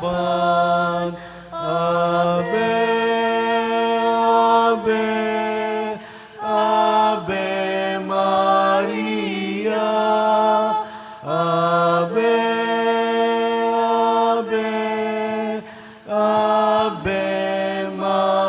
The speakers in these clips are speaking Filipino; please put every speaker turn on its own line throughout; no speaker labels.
laban. Ave, Ave, Ave Maria. Ave, Ave, Ave Maria.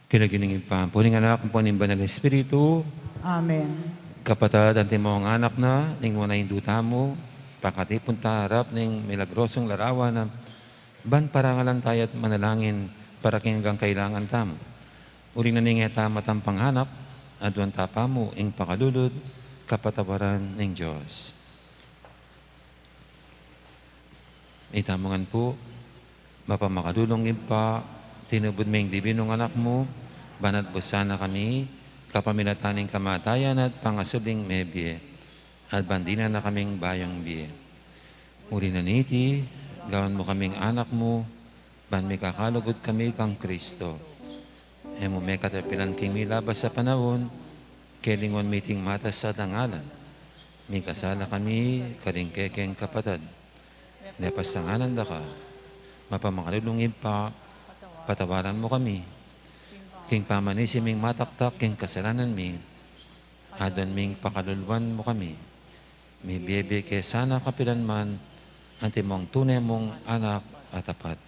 Kinaginingin pa, puning anak, puning banal Espiritu,
Amen.
kapatad, ang timong anak na, ning wanay duta mo, pakatipon ta harap ning milagrosong larawan na ban parangalan tayo at manalangin para kinagang kailangan tam. Uri na ning eta matang panghanap, adwan tapa mo, ing pakalulod, kapatawaran ng Diyos. Itamangan po, mapamakadulong pa, tinubod mo yung dibinong anak mo, banat busana kami, kapamilataning kamatayan at pangasubing mebye, at bandina na kaming bayang biye. Uri na niti, gawan mo kaming anak mo, ban may kakalugod kami kang Kristo. Emo may katapilan kimi labas sa panahon, kelingon miting mata sa tangalan. May kasala kami, karingkekeng kapatad. Napastanganan da ka, mapamakadulungin pa, patawaran mo kami. King pamanisi ming mataktak, king kasalanan mi, adon ming pakaluluan mo kami. May biyebe ke sana kapilan man, anti mong tunay mong anak at tapat.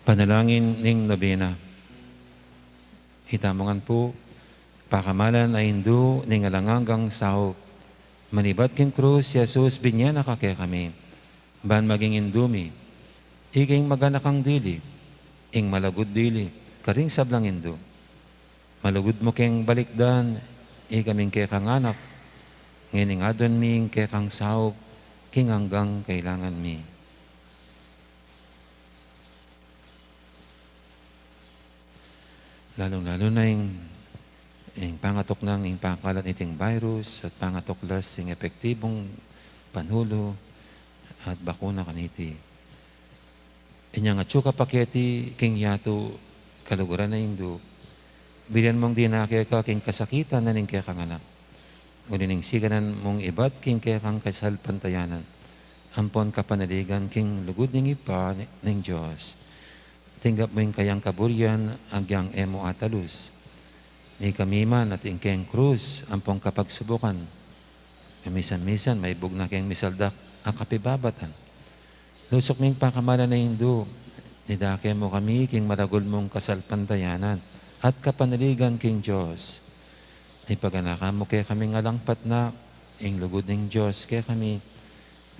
Panalangin ning nobena. Itamangan po, pakamalan ay hindu ning alanganggang sao. Manibat king krus, Jesus binyana ka kaya kami. Ban maging indumi, iging maganakang dili, ing malagud dili, karing sablang hindu. Malugod mo keng balikdan, ikaming kaya kang anak, ngining adon ming kaya kang sao, king hanggang kailangan mi. Lalong-lalo na yung pangatok ng pangkalat iting virus at pangatuklas yung epektibong panhulo at bakuna kaniti. Inyang atsuka paketi king yato kaluguran na Indo. Bilian mong dinake ka king kasakitan na ning kaya kang anak. Ngunit siganan mong ibat king kaya kang kasal pantayanan. Ampon kapanaligan king lugod ning ipa ning Diyos. Tinggap mo yung kayang kaburian agyang emo atalus. Ni kamiman at ingkeng krus ampong kapagsubukan. Misan-misan may bugna keng misaldak ang kapibabatan. Lusok ming pakamala na Indo. Nidake mo kami king maragol mong kasal pantayanan at kapanaligan king Diyos. Ipaganaka mo kaya kaming alangpat na ing lugod ng Diyos kaya kami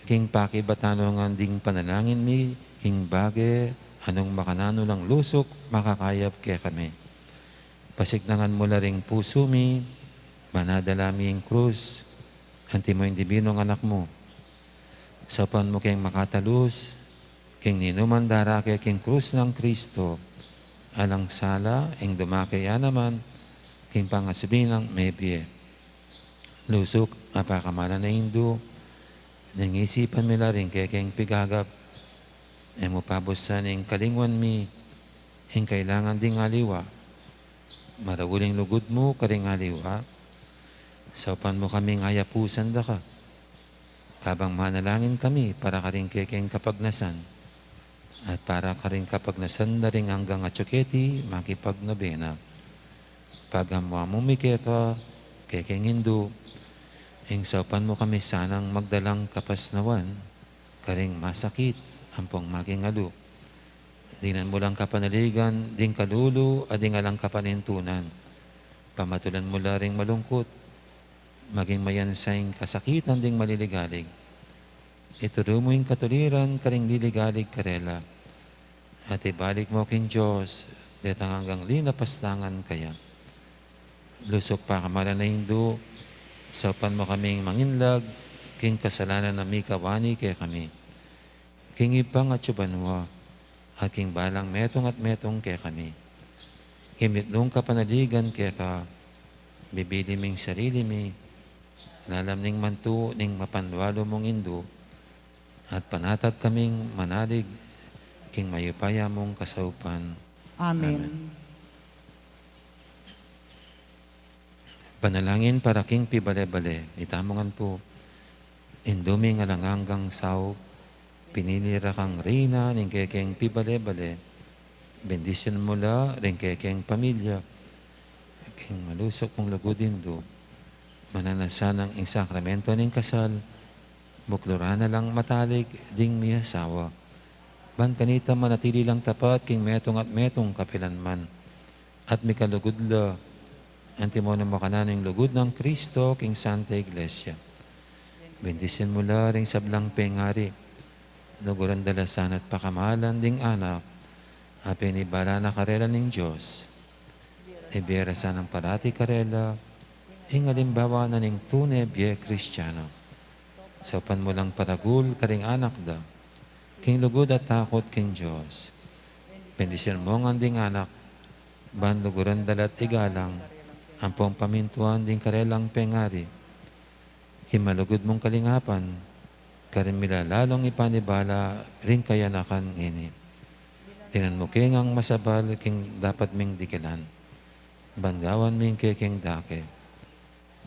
king pakibatanongan ding panalangin mi king bage anong makanano lang lusok makakayap kaya kami. Pasignangan mo la ring puso mi, manadala mi yung krus, anti mo yung dibinong anak mo. Sapan mo kayong makatalus, king ninuman darake king krus ng Kristo, alang sala, ing dumakaya naman, king pangasubin ng mebye. Lusok, apakamala na Indo, nangisipan nila rin kaya king pigagap, mo pabusan ing kalingwan mi, ing kailangan ding aliwa, maraguling lugod mo karing aliwa, saupan mo kaming ayapusan da ka, kabang manalangin kami para karing kekeng kapagnasan, at para karing kapagnasan na rin hanggang atsuketi makipagnobena. Pagamwa mo mikeka, kekeng Indo, ing saupan mo kami sanang magdalang kapasnawan, karing masakit, ampong maging alo. Dinan mo lang kapanaligan, ding kalulu, ading alang kapanintunan. Pamatulan mo la ring malungkot, maging mayansayang kasakitan ding maliligalig. Ituro mo yung katuliran, karing liligalig karela. At ibalik mo king Diyos, detang hanggang linapastangan kaya. Lusok pa kamala na Indo, saupan mo kaming manginlag, king kasalanan na may kawani kaya kami. King ipang at subanwa, at king balang metong at metong kaya kami. Himit nung kapanaligan kaya ka, bibili ming sarili mi, lalam ning mantu ning mapanwalo mong Indo, at panatag kaming manalig, king mayupaya mong kasaupan.
Amen.
Panalangin para king pibale-bale, itamongan po, Induming alanganggang sao, pinilira kang reyna ng kekeng pibale-bale, bendisyon mo la rin kekeng pamilya, kekeng malusok mong lagudin do, mananasan ang ing sakramento ng kasal, buklura na lang matalik ding miyasawa. Ban kanita manatili lang tapat king metong at metong kapilanman, at may kalugod la, antimo na makanan ng lugod ng Kristo king Santa Iglesia. Bendisin mo la ring sablang pengari, luguran dalasan at pakamalan ding anak, apinibala na karela ng Diyos. Ibera sanang parati karela, ing alimbawa na ning tunay biye Kristiyano. Sopan mo lang paragul karing anak da, king lugod at takot king Diyos. Bendisin mo ang ding anak, ban luguran dalat igalang, ampong pamintuan ding karelang pengari. Himalugod mong kalingapan, karimila lalong ipanibala ring kayanakan ngini. Tinan mo king ang masabal king dapat ming dikilan. Bangawan ming keking dake.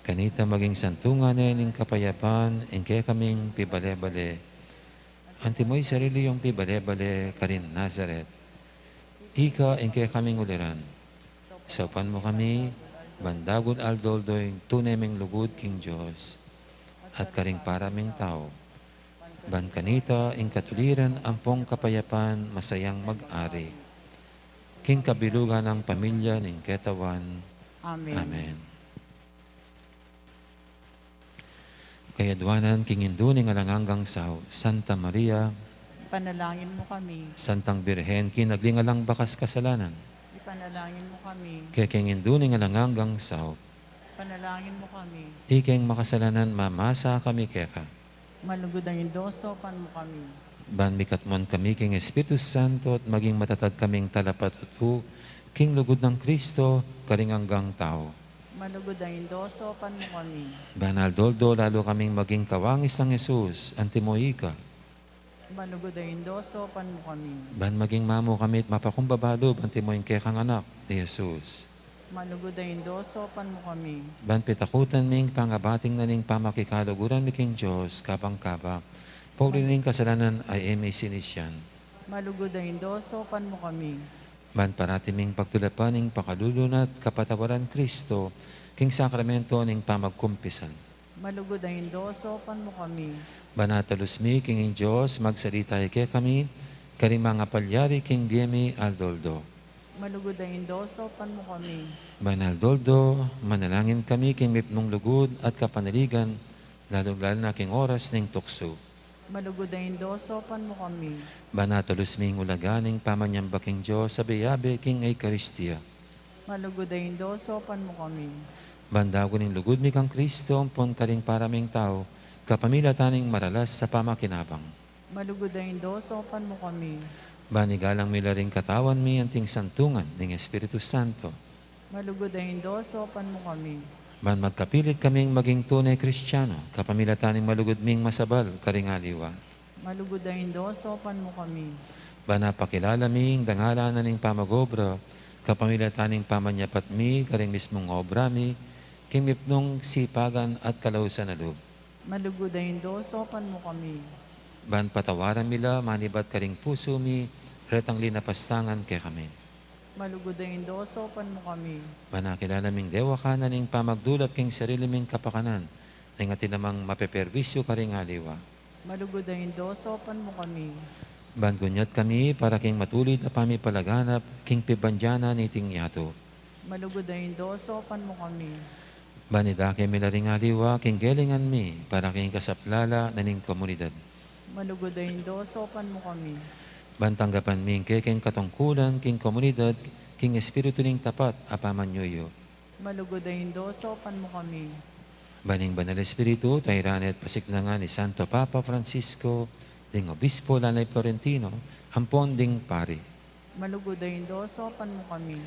Kanita maging santungan na ning kapayapan, ingke kaming pibale-bale. Antimoy sarili yung pibale-bale karin Nazaret. Ika ingke kaming uliran. Saupan mo kami, bandagod aldoldoy, tunay ming lugod king Diyos. At karing paraming tao, ban kanita ing katuliran ampong kapayapan masayang mag-ari. King kabilugan ng pamilya ning ketawan.
Amen.
Amen. Kayadwanan king induning alanganggang sao, Santa Maria,
Ipanalangin mo kami.
Santang Birhen, kinaglingalang bakas kasalanan.
Ipanalangin mo kami.
Kaya king induning alanganggang sao,
Ipanalangin mo kami.
ikeng makasalanan mamasa kami keka.
Malugod ang indoso, pan mo kami.
Ban mikatmon kami king Espiritu Santo at maging matatag kaming talapat at king lugod ng Kristo karing hanggang tao.
Malugod ang indoso, pan mo kami.
Banal doldo lalo kaming maging kawangis ng Jesus, antimoika.
Manugudahindoso, pan mo kami.
Ban maging mamo kami at mapakumbabalo, banti mo yung kekang anak, ni Jesus.
Manugudahindoso, pan mo kami.
Ban pitakutan ming pangabating na ning pamakikaluguran mi king Diyos, kabang-kabang. Puri ning kasalanan ay eme sinisyan.
Malugudahindoso, pan mo kami.
Ban parati ming pagtulapan ning pakalulunat kapatawaran Kristo, king sakramento ning pamagkumpisan.
Malugudahindoso, pan mo kami.
Banatalos mi king Diyos, magsalita ke kami, karing mga palyari king Diemi Aldoldo.
Malugudahindoso, pan mo kami.
Banaldoldo, manalangin kami king mipnong lugod at kapanaligan, lalong-lalo na king oras ning tukso.
Malugudahindoso, pan mo kami.
Banatalos ming ulaganing pamanyamba king Diyos sa beyabe king Eucharistia.
Malugudahindoso, pan mo kami.
Bandago ning lugod mi kang Kristo, ampon karing paraming tao, kapamilya taning maralas sa pamakinabang.
Malugudahindoso, pan mo kami.
Banigalang mila ring katawan mi anting santungan ning Espiritu Santo.
Malugudahindoso, pan mo kami.
Ban magkapilit kaming maging tunay Kristiyano, kapamilya taning malugod ming masabal, karing aliwa.
Malugudahindoso, pan mo kami.
Ban napakilala ming dangalanan ning pamagobra, kapamilya taning pamanyapat mi, karing mismong obra mi, kimipnong sipagan at kalausan na loob.
Malugudahindoso, pan mo kami.
Ban patawaran mila, manibat karing puso mi, retang linapastangan ke kami.
Malugudahindoso, pan mo kami.
Manakilala ming dewa ka na ning pamagdulap king sarili ming kapakanan, ning atin namang mapeperwisyo karing aliwa.
Malugudahindoso, pan mo kami.
Bangunyat kami para king matulid na pamipalaganap, king pibandyana ni ting yato.
Malugudahindoso, pan mo kami.
Banidake mila ring aliwa, king gelingan mi, para king kasaplala na ning komunidad.
Malugudahindoso, pan mo kami.
Bantanggapan ming king katungkulan, king komunidad, king espiritu ning tapat, apamanyoyo.
Malugudahindoso, pan mo kami.
Baning banal espiritu, tayranet pasiklangan ni Santo Papa Francisco, ding Obispo Lanay Florentino, ampon ding pari.
Malugudahindoso, pan mo kami.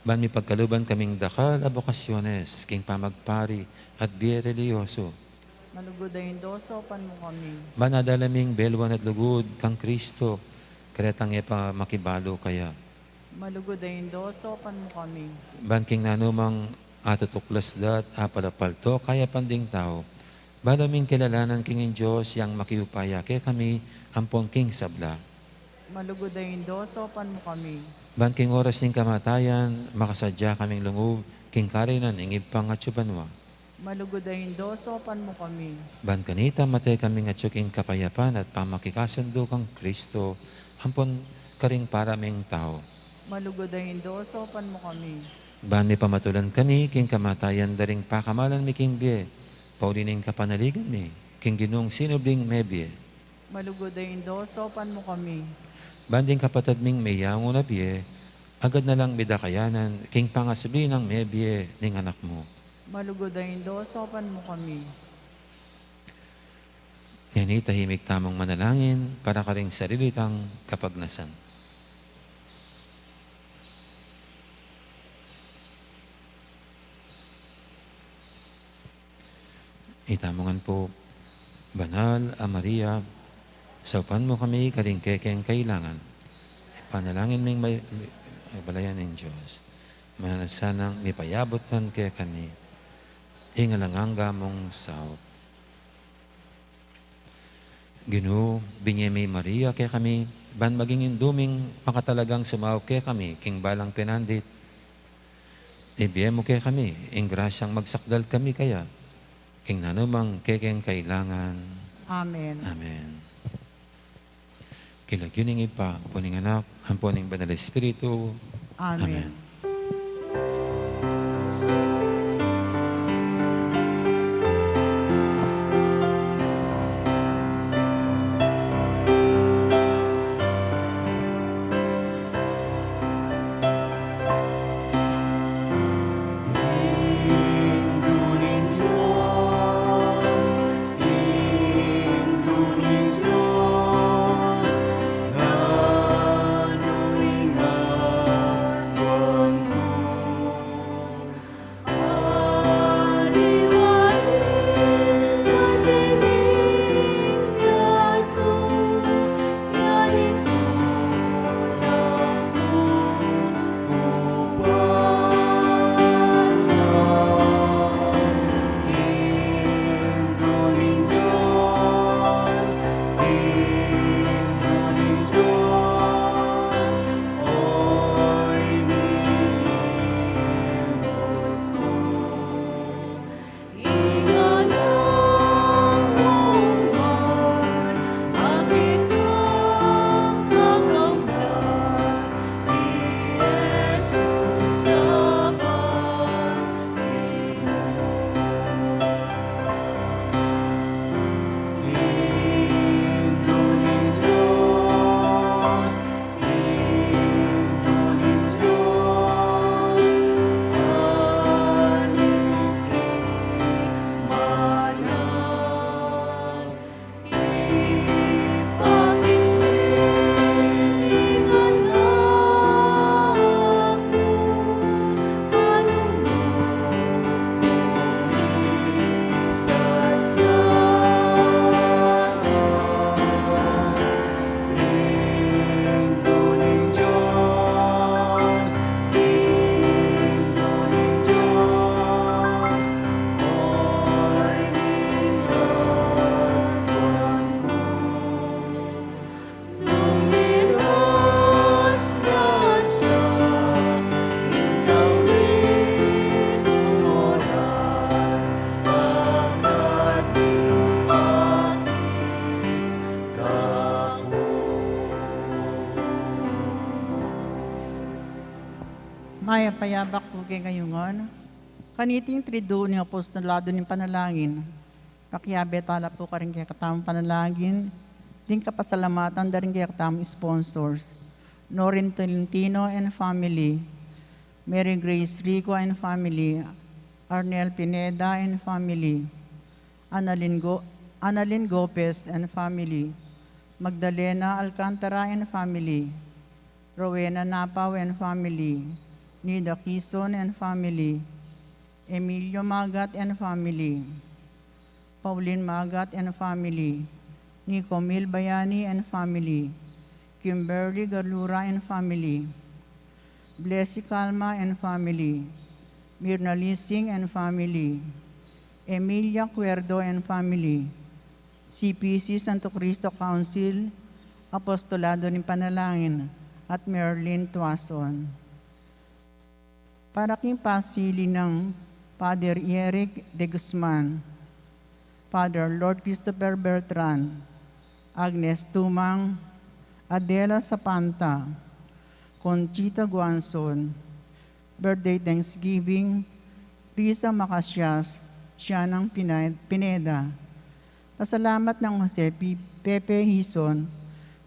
Ban mi pagkaluban kaming dakal a bokasyones, king pamagpari at biye religyoso.
Malugudahindoso, pan mo kami.
Banadalaming belwan at lugod kang Kristo, karetang pa makibalo kaya.
Malugudahindoso, pan mo kami.
Ban king nanumang atutuklas dat apalapalto kaya panding tao. Balaming kilalanan king Diyos yang makiupaya kaya kami ampon king sabla.
Malugudahindoso, pan mo kami.
Ban king oras ning kamatayan, makasadya kaming lungub, king karinan ingib pang atsubanwa.
Malugudahindoso, pan mo kami.
Ban kanita matay kaming atsuking kapayapan at pamakikasundo kang Kristo, ampon karing paraming tao.
Malugudahindoso, pan mo kami.
Ban mi pamatulan kami, king kamatayan daring pakamalan mi king biye, paulining kapanaligan mi, king ginong sinubling mebye.
Malugudahindoso, pan mo kami.
Banding kapatid ming mayango na biye, agad na lang midakayanan, king pangasubli ng mebye ning anak mo.
Malugudahindoso, pan mo kami.
Ngani tahimik tamang manalangin para karing sarilitang kapagnasan. Itamongan po, Banal a Maria, saupan mo kami karing kekeng kailangan. Panalangin ming balayan ng Diyos. Mananasanang mipayabot kan kaya kani. Ingalanganga mong saot. Ginoo, binyemi Maria kaya kami, ban maging induming makatalagang sumaw kaya kami, king balang pinandit. Ibiye mo kaya kami, ing grasyang magsakdal kami kaya, king nanumang kekeng kailangan.
Amen.
Amen. Kilagyuning ipa, puning anak, ang puning banal Espiritu.
Amen.
Amen.
Nanuingat
Maya payabak po kay ngayungon. Kaniting trido ni apostolado ng panalangin. Pakiabe tala po ka rin kaya katamang panalangin. Din kapasalamatan da rin kaya katamang sponsors. Norin Tolentino and family. Mary Grace Rico and family. Arnel Pineda and family. Annalyn Gopez and family. Magdalena Alcantara and family. Rowena Napaw and family. Nida Quezon and family. Emilio Magat and family. Pauline Magat and family. Nico Mil Bayani and family. Kimberly Galura and family. Blessy Calma and family. Mirna Lising and family. Emilia Cuerdo and family. CPC Santo Cristo Council, Apostolado ng Panalangin, at Merlin Tuason. Para king pasili ng Father Eric de Guzman, Father Lord Christopher Bertran, Agnes Tumang, Adela Sapanta, Conchita Guanzon, birthday Thanksgiving, Risa Macasyas, Sianang Pineda. Pasalamat ng Jose Pepe Hison,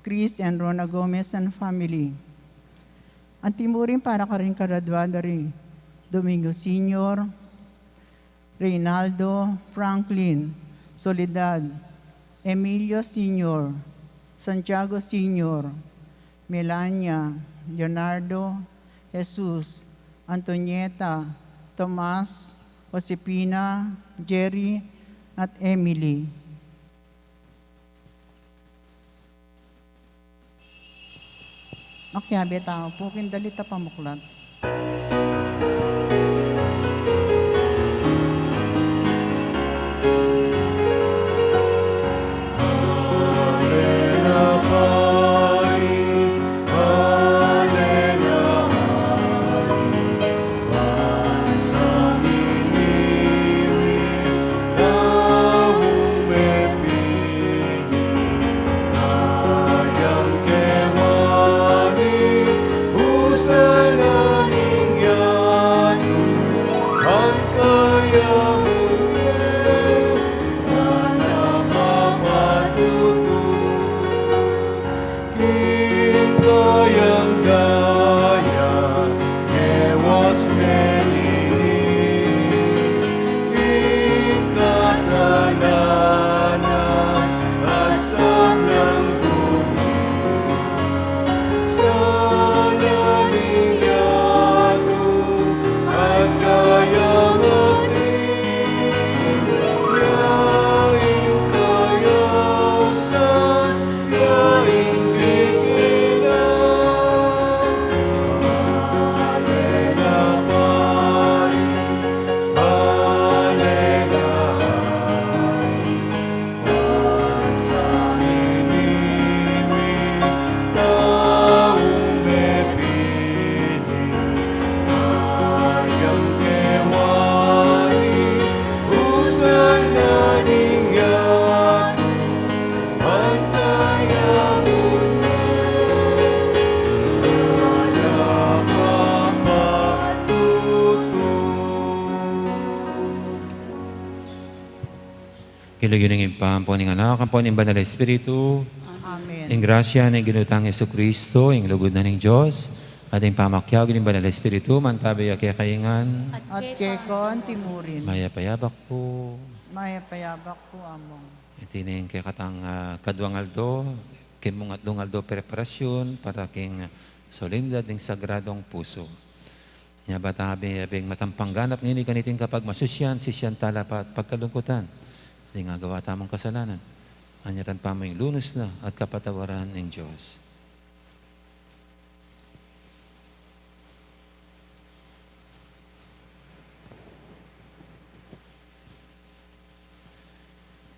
Chris and Rona Gomez and family. Ang timurin para ka rin karadwada rin, Domingo Senior, Reynaldo, Franklin, Soledad, Emilio Senior, Santiago Senior, Melania, Leonardo, Jesus, Antonieta, Tomas, Josepina, Jerry, at Emily. Makiabe tao po, kindalita pamuklat.
Kilagin ng impampo ng anak, ang po ng Banal na Espiritu,
Amen.
ang grasya ng ginutang Yesu Kristo, ang lugod na ng Diyos, at ang pamakyag ng Banal na Espiritu, mantabay kaya kaingan,
At kekon timurin.
maya payabak po.
Maya payabak po among.
Itining kaya katang kadwang aldo, kimong atdong aldo preparasyon para king solindad ng sagradong puso. Nya batabi abing matampangganap ngini kaniting kapag masusyan, sisyan talapat pagkalungkutan. Di nga gawa tamang kasalanan. Anyatan pa mo yung lunos na at kapatawaran ng Diyos.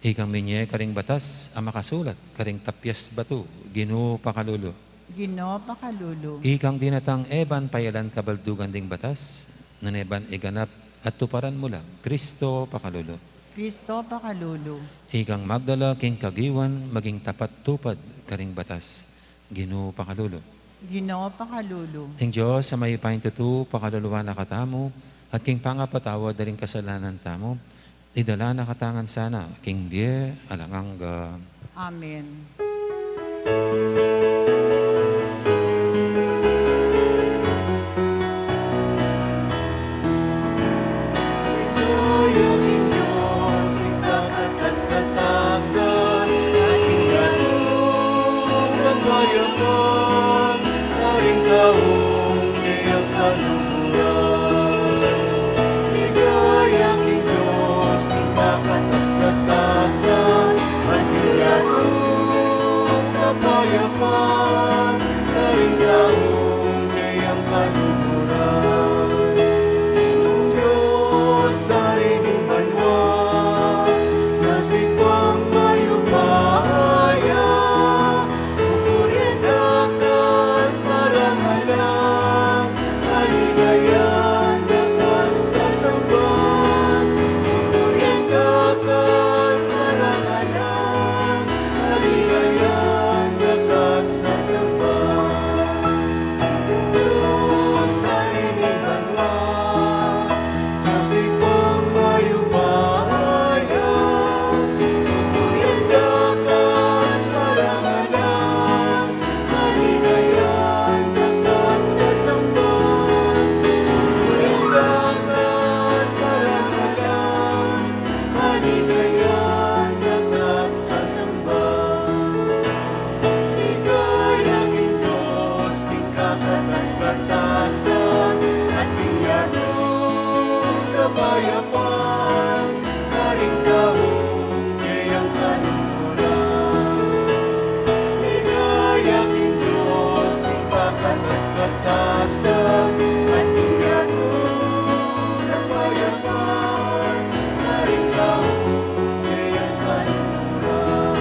Ikang minye karing batas, ang makasulat, karing tapyas batu, Ginoo pakalulo.
Ginoo pakalulu.
Ikang dinatang eban payalan kabaldugan ding batas, naneban iganap at tuparan mo lang, Kristo pakalulo.
Kristo pakalulu.
Ikang magdala king kagiwan, maging tapat tupad karing batas, Ginoo pakalulo.
Ginoo pakalulu.
Ting Diyos sa may pahintutu, pakaluluwa na katamo, at king pangapatawa daring kasalanan tamo, idala na katangan sana, king biye, alangangga.
Amen.
Kaya king Diyos, ikakatas-katasan, ating ganong kapayapaan, aring taong iyang kaluluran. Kaya king Diyos, ikakatas-katasan, ating ganong kapayapaan, aring taong iyang kaluluran. Diyos sa rining banwa, Diyos ipang mayumaya, pupurian dakat parangalan, aligayan dakat sasambat, pupurian dakat parangalan, aligayan dakat sasambat. Diyos sa rining banwa, Diyos ipang mayumaya, pupurian dakat parangalan, aligayan dakat sasambat, pupurian dakat parangalan, aligayan dakat sasambat. Ligaya king Diyos, king kakatas-katasan, at king yatong kapayapaan, karing taong iyang kanunuran. Ligaya king Diyos, king kakatas-katasan, at king yatong kapayapaan, karing taong iyang kanunuran.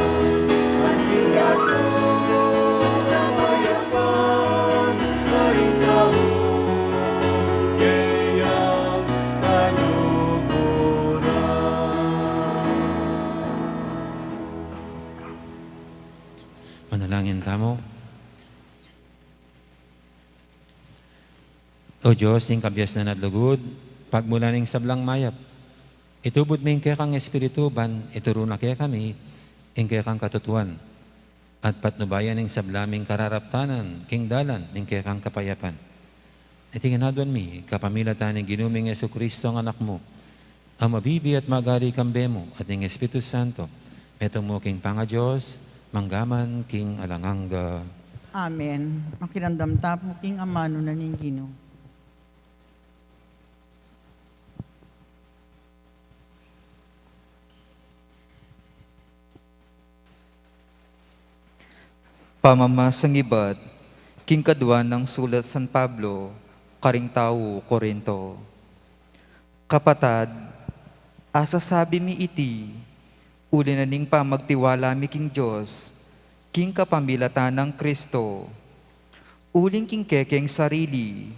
At king yatong kapayapaan, karing taong iyang kanunuran.
Manalangin tamo. O Diyos, ing kabyas na nadlugod, pagmula ning sablang mayap, itubod ming kaya kang espiritu, ban ituro na kaya kami, ing kaya kang katutuan, at patnubayan ning sablaming kararaptanan, king dalan, ning kaya kang kapayapan. Itinginadwan mi, kapamilatan ning ginuming Yesu Kristo ang anak mo, ang mabibi at magari kambe mo, at ning Espiritu Santo, metong mo king panga Diyos, manggaman king alangangga.
Amen. Makiramdam tapo king amano na ning Ginoo.
Pamamasangibad, king kadwa ng sulat San Pablo, karing tao Korinto. Kapatad, asa sabi mi iti, uli na ning pamagtiwala mi king Diyos, king kapamilatan ng Kristo. Uling king kekeng sarili,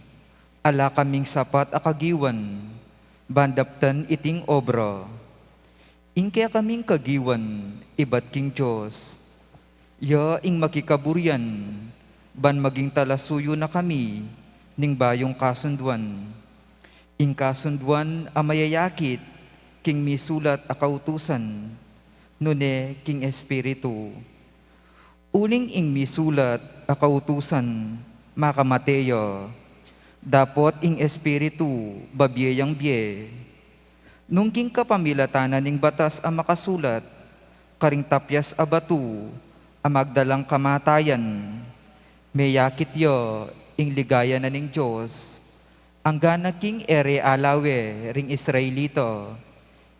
ala kaming sapat akagiwan, bandaptan iting obra. Ingkaya kaming kagiwan, ibat king Diyos. Ya ing makikaburian, ban maging talasuyo na kami, ning bayong kasunduan. Ing kasunduan amayayakit, king misulat akautusan, nune king espiritu. Uling ing misulat akautusan, makamateyo, dapot ing espiritu, babiyang biye. Nung king kapamilatanan ning batas ang makasulat, karing tapyas abatu, amagdalang kamatayan, may yakit yo, ing ligaya na ning Diyos, ang gana king ere alawe, ring Israelito,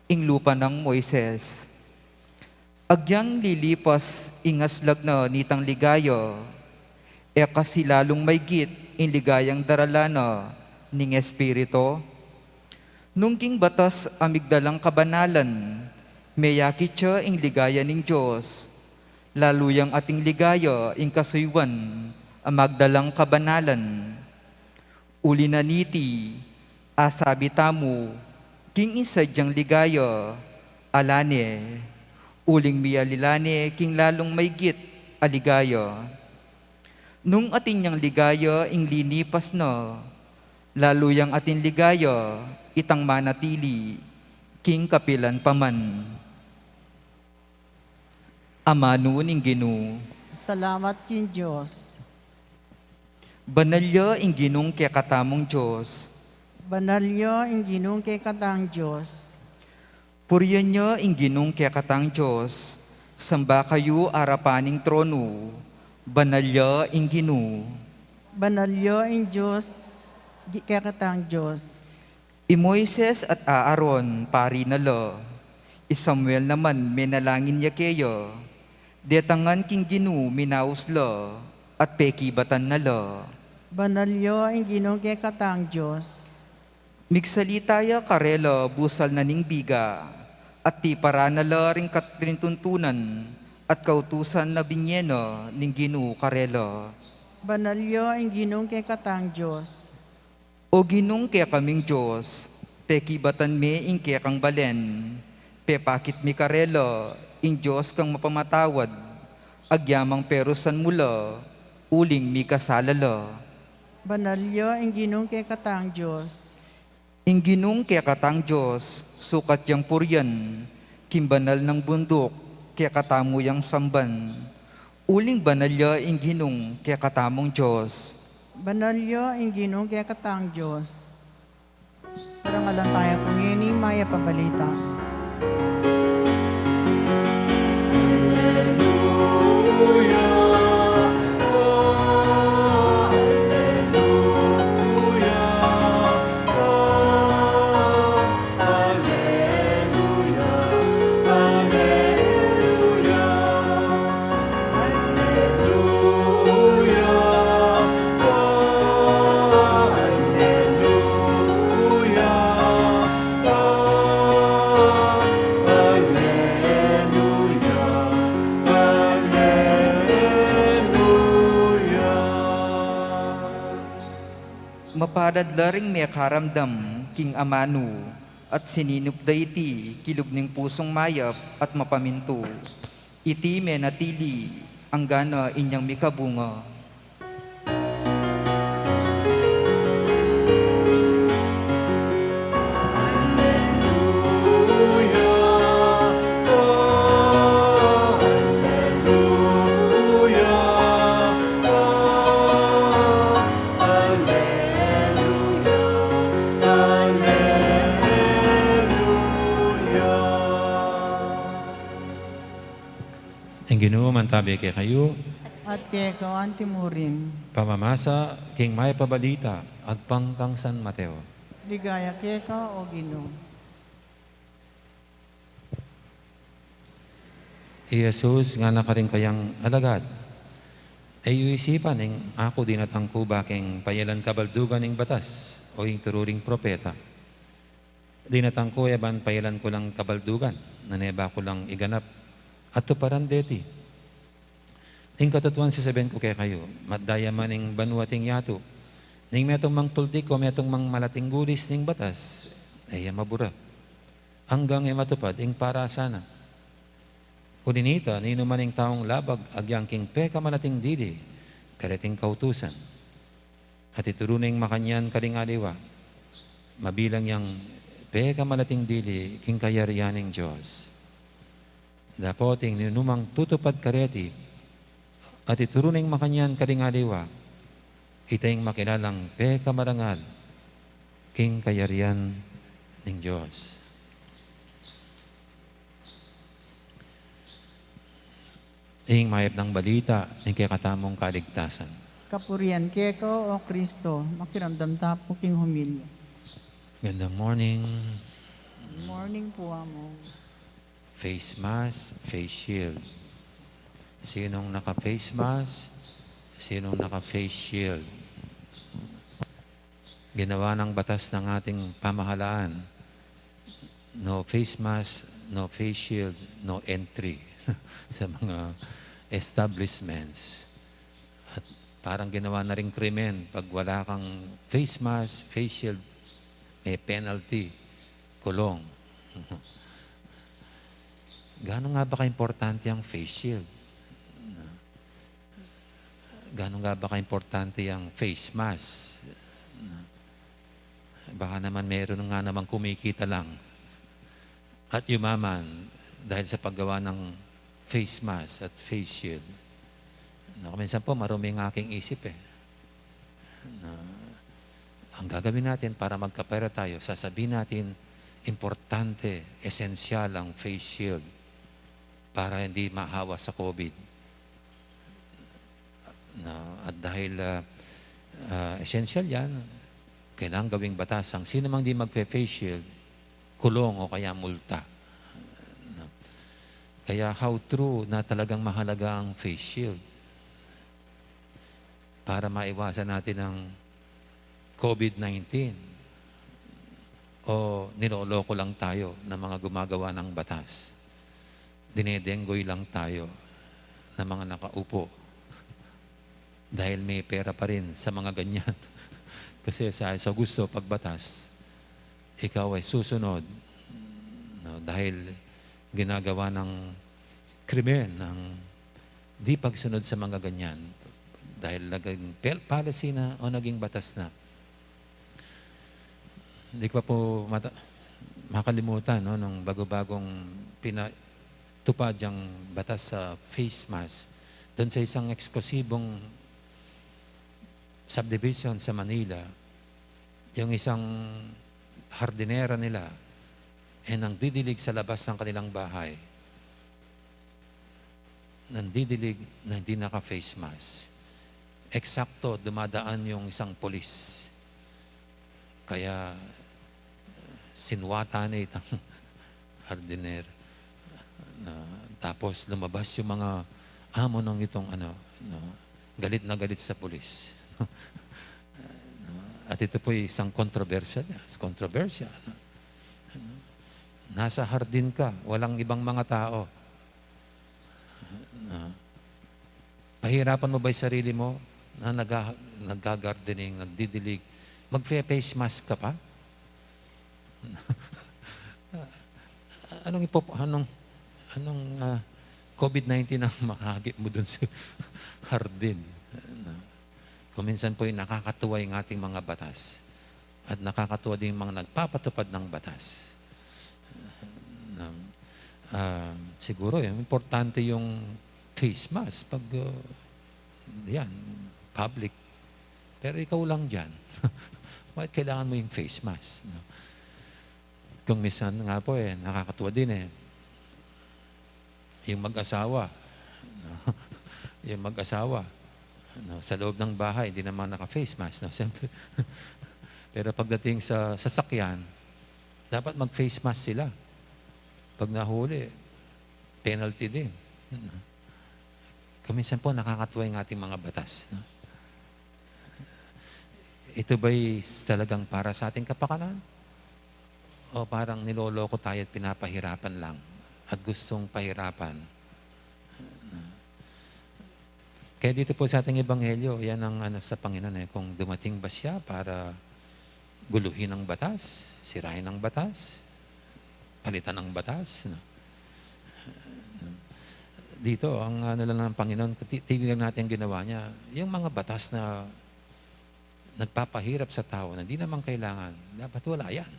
ing lupa ng Moises. Agyang lilipas, ingaslag na nitang ligayo, e kasi lalong may git, ing ligayang daralano, ning Espirito. Nung king batas amigdalang kabanalan, may yakit siya ing ligaya ning Diyos, laluyang ating ligaya ing kasuywan, amagdalang kabanalan. Uli na niti, asabi tamo, king insadyang ligaya, alane, uling miyalilane, king lalong may git, aligaya. Nung atin niyang ligaya ing linipas na, lalo yang atin ligaya, itang manatili, king kapilan paman. Ama noon ing Ginoo,
Salamat kin Diyos.
banalya ing ginong kaya katamong Diyos,
Banalyo ing ginong kay katang Diyos.
puriyan niya ing ginong kaya katang Diyos, samba kayo arapaning trono, banalya ing Ginoo.
Banalyo ing Diyos kay katang Diyos.
I Moises at Aaron pari na lo, i Samuel naman menalangin niya kayo, detangan king Ginoo minaus lo, at pekibatan na lo.
Banalyo ing ginong kay katang Diyos.
Migsalitaya karelo busal na ning biga, at ti para na lo ring katrintuntunan, at kautusan na binyeno ning Ginoo karelo.
Banalyo ing ginong kay katang Diyos.
O Ginong kaya kaming Diyos, pekibatan me ing kaya kang balen, pepakit mi karelo, ing Diyos kang mapamatawad, agyamang perusan mula, uling mi kasalalo.
Banalyo ing ginong kay katang Diyos.
Ing Ginong kaya katang Diyos, sukat yang puryan, kimbanal ng bundok, kaya katamo yang samban. Uling banalya ing Ginong kaya katamong Diyos.
Banalyo ing ginong kay katang Diyos. Parangalan tayo kung ini maya pabalita.
Mapadad laring may karamdam, king amanu, at sininop da iti, kilub ning pusong mayap at mapaminto. Iti may natili, ang gana inyang mikabunga.
Ang Ginoo mantabi kay kayo,
At kay ko antimurin.
pamamasa king may pabalita, agpang kang San Mateo.
Ligaya kay ka o ginong.
I Jesus nga nakaring kayang alagad, ay isipan ing ako dinatangko baking payalan kabaldugan ing batas o ing tururing propeta. Dinatangko yaban payalan ko lang kabaldugan, naneba ko lang iganap, at tuparan deti. Ing katatuan sasabihin ko kay kayo, matdaya man ing banwating yato, ning metong mang tultik o metong mang malating gulis ning batas, ay mabura. Hanggang matupad ing para sana. Uninita, nino man ing taong labag, agyang king peka malating dili, karating kautusan. At ituruning makanyan karingaliwa, mabilang yang peka malating dili, king kayarianing Diyos. Dapoting ninumang tutupad kareti, at ituruning makanyan karingaliwa, itayong makilalang peka marangal, king kayarian ng Diyos. Ing mayap ng balita, ng kakatamong kaligtasan.
Kapurian kay ko o Kristo. Makiramdam tapo king humilya.
Gandang morning.
Good morning po amo.
Face mask, face shield. Sinong naka-face mask? Sinong naka-face shield? Ginawa ng batas ng ating pamahalaan. No face mask, no face shield, no entry sa mga establishments. At parang ginawa na rin krimen. Pag wala kang face mask, face shield, may penalty, kulong. Gaano nga ba ka-importante ang face shield? Gano'n nga ba ka-importante ang face mask? Baka naman meron nga naman kumikita lang at yumaman dahil sa paggawa ng face mask at face shield. Minsan po, marumi ang aking isip eh. Ang gagawin natin para magkapera tayo, sasabihin natin, importante, esensyal ang face shield para hindi mahawa sa COVID. At dahil esensyal yan, kailangan gawing batas. Ang sino mang di magpe-face shield, kulong o kaya multa. Kaya how true na talagang mahalaga ang face shield para maiwasan natin ang COVID-19 o niloloko lang tayo ng mga gumagawa ng batas. Dinedenggoy lang tayo ng mga nakaupo dahil may pera pa rin sa mga ganyan. Kasi sa gusto, pagbatas, ikaw ay susunod dahil ginagawa ng krimen, ng di pagsunod sa mga ganyan. Dahil naging policy na o naging batas na. Hindi ko pa po makalimutan nung bago-bagong pinatupad yung batas sa face mask doon sa isang eksklusibong subdivision sa Manila, yung isang hardinera nila nang didilig sa labas ng kanilang bahay, nang didilig na hindi naka-face mask. Eksakto, dumadaan yung isang polis. Kaya sinwata na itang hardiner. Tapos lumabas yung mga amo ng itong galit na galit sa polis. At ito po isang kontrobersya. Nasa hardin ka, walang ibang mga tao. Pahirapan mo ba yung sarili mo na nag-gardening, nagdidilig, mag-face mask ka pa? Anong COVID-19 ang makahagip mo dun sa hardin? Kuminsan po yung nakakatuwa yung ating mga batas at nakakatuwa din yung mga nagpapatupad ng batas. Siguro importante yung face mask pag yan, public. Pero ikaw lang dyan. Bakit kailangan mo yung face mask? Kung minsan nga po nakakatuwa din yung mag-asawa. Yung mag-asawa. Sa loob ng bahay, hindi naman naka-face mask. Siyempre. Pero pagdating sa sasakyan, dapat mag-face mask sila. Pag nahuli, penalty din. Kuminsan po nakakatuwa yung ating mga batas. Ito ba'y talagang para sa ating kapakanan? O parang niloloko tayo at pinapahirapan lang at gustong pahirapan? Kaya dito po sa ating ebanghelyo, yan ang sa Panginoon kung dumating ba siya para guluhin ang batas, sirahin ang batas, palitan ang batas. Dito, ang lang ng Panginoon, tignan natin ang ginawa niya, yung mga batas na nagpapahirap sa tao, na hindi naman kailangan, dapat wala yan.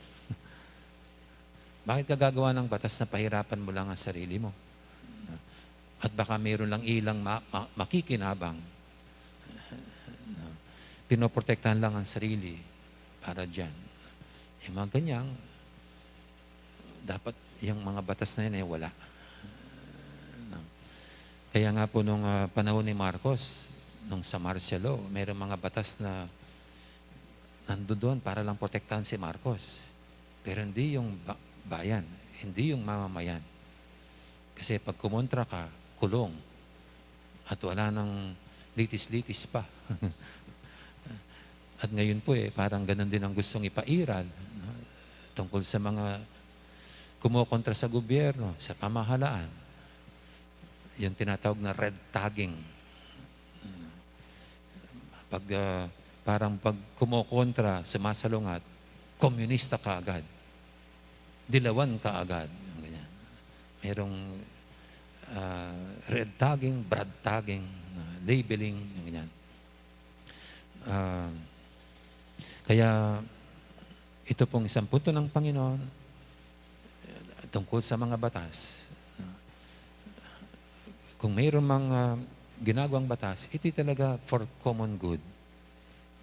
Bakit ka gagawa ng batas na pahirapan mo lang ang sarili mo? At baka mayroon lang ilang makikinabang. Pinoprotektahan lang ang sarili para dyan. Yung mga ganyang, dapat yung mga batas na yun wala. Kaya nga po nung panahon ni Marcos, nung sa martial law, mayroong mga batas na nandoon para lang protektahan si Marcos. Pero hindi yung bayan, hindi yung mamamayan. Kasi pag kumontra ka, kulong. At wala nang litis-litis pa. At ngayon po parang ganun din ang gustong ipairal tungkol sa mga kumokontra sa gobyerno, sa pamahalaan. Yung tinatawag na red tagging. Parang pag kumokontra, sumasalungat, komunista ka agad. Dilawan ka agad. Ganyan. Merong red tagging, brad tagging, labeling, ganyan. Ah, kaya ito pong isang punto ng Panginoon tungkol sa mga batas. Kung mayroong mga ginagawang batas, ito talaga for common good.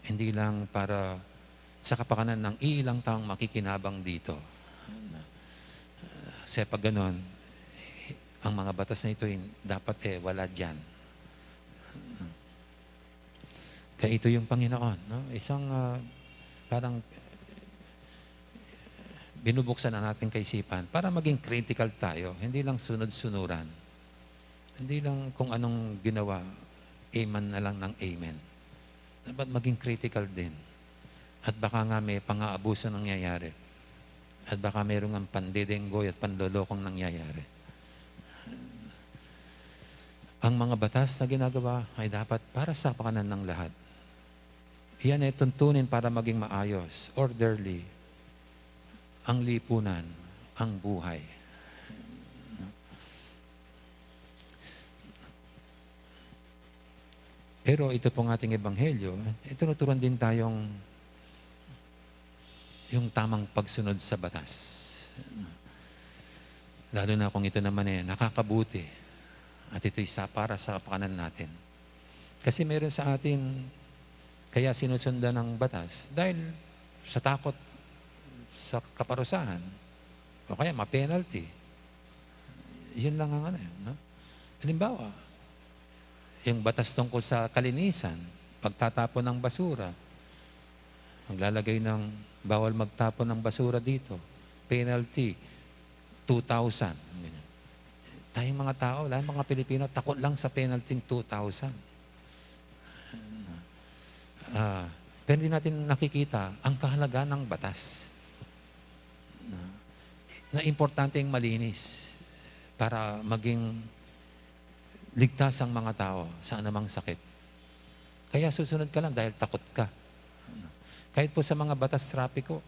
Hindi lang para sa kapakanan ng ilang taong makikinabang dito. Kasi pag ganon, ang mga batas na ito dapat wala dyan. Kaya ito yung Panginoon. No? Isang parang binubuksan na natin kaisipan para maging critical tayo. Hindi lang sunod-sunuran. Hindi lang kung anong ginawa, amen na lang ng amen. Dapat maging critical din. At baka nga may pang-aabuso nangyayari. At baka mayroong ang pandedenggoy at panlolokong nangyayari. Ang mga batas na ginagawa ay dapat para sa kapakanan ng lahat. Iyan ay tuntunin para maging maayos, orderly, ang lipunan, ang buhay. Pero ito pong ating ebanghelyo, tinuturuan din tayong yung tamang pagsunod sa batas. Lalo na kung ito naman nakakabuti at ito isa para sa kapakanan natin. Kasi meron sa atin, kaya sinusundan ng batas dahil sa takot sa kaparusahan o kaya ma-penalty. Yun lang ang no? Halimbawa, yung batas tungkol sa kalinisan, pagtatapon ng basura, maglalagay ng bawal magtapon ng basura dito, penalty, 2,000. Ganyan. Tayong mga tao, lahat mga Pilipino, takot lang sa penalty 2,000. Pero hindi natin nakikita ang kahalagaan ng batas. Na importante yung malinis para maging ligtas ang mga tao sa anumang sakit. Kaya susunod ka lang dahil takot ka. Kahit po sa mga batas trapiko,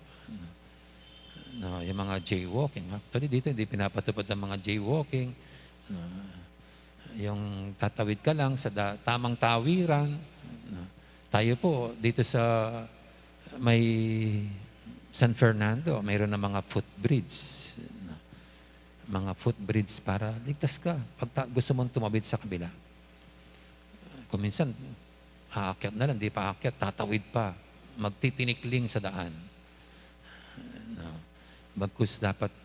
yung mga jaywalking. Actually dito hindi pinapatupad ng mga jaywalking. Yung tatawid ka lang sa tamang tawiran. Tayo po dito sa may San Fernando, mayroon na mga footbridge. Mga footbridge para ligtas ka pag gusto mong tumawid sa kabila. Kung minsan, aakyat na lang, di pa aakyat, tatawid pa, magtitinikling sa daan. Bagkus dapat,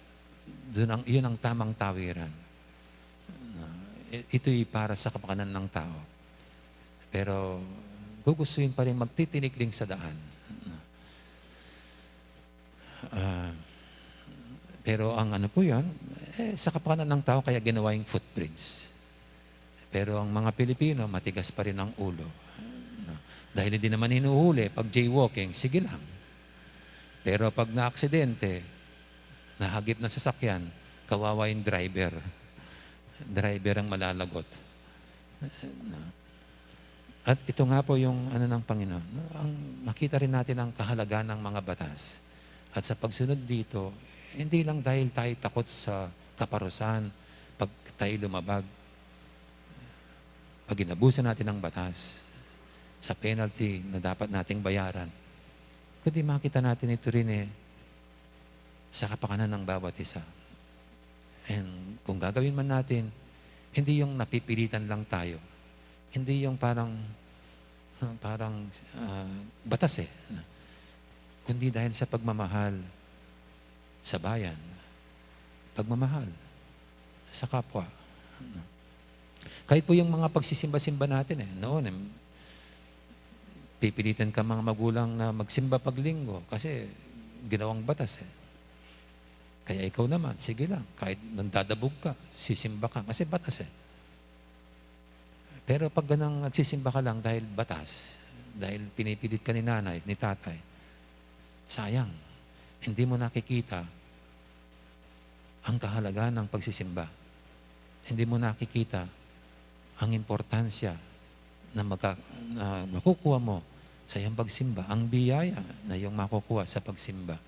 yun ang tamang tawiran. Ito'y para sa kapakanan ng tao. Pero, gugustuhin pa rin magtitinikling sa daan. Pero ang ano po yan, sa kapakanan ng tao kaya ginawa yung footbridge. Pero ang mga Pilipino, matigas pa rin ang ulo. Dahil hindi naman hinuhuli, pag jaywalking, sige lang. Pero pag na-aksidente, nahagip na sasakyan, kawawa yung driver. Driver ang malalagot. At ito nga po yung ano ng Panginoon. Ang makita rin natin ang kahalagaan ng mga batas. At sa pagsunod dito, hindi lang dahil tayo takot sa kaparusahan, pag tayo lumabag, pag inabusan natin ng batas, sa penalty na dapat nating bayaran, kundi makita natin ito rin sa kapakanan ng bawat isa. And kung gagawin man natin, hindi yung napipilitan lang tayo. Hindi yung parang batas kundi dahil sa pagmamahal sa bayan, pagmamahal sa kapwa. Kahit po yung mga pagsisimba-simba natin noon, pipilitan ka mga magulang na magsimba paglinggo kasi ginawang batas Kaya ikaw naman, sige lang, kahit nandadabog ka, sisimba ka kasi batas Pero pag ganang nagsisimba ka lang dahil batas, dahil pinipilit ka ni nanay, ni tatay, sayang, hindi mo nakikita ang kahalagaan ng pagsisimba. Hindi mo nakikita ang importansya na makukuha mo sa iyong pagsimba, ang biyaya na iyong makukuha sa pagsimba.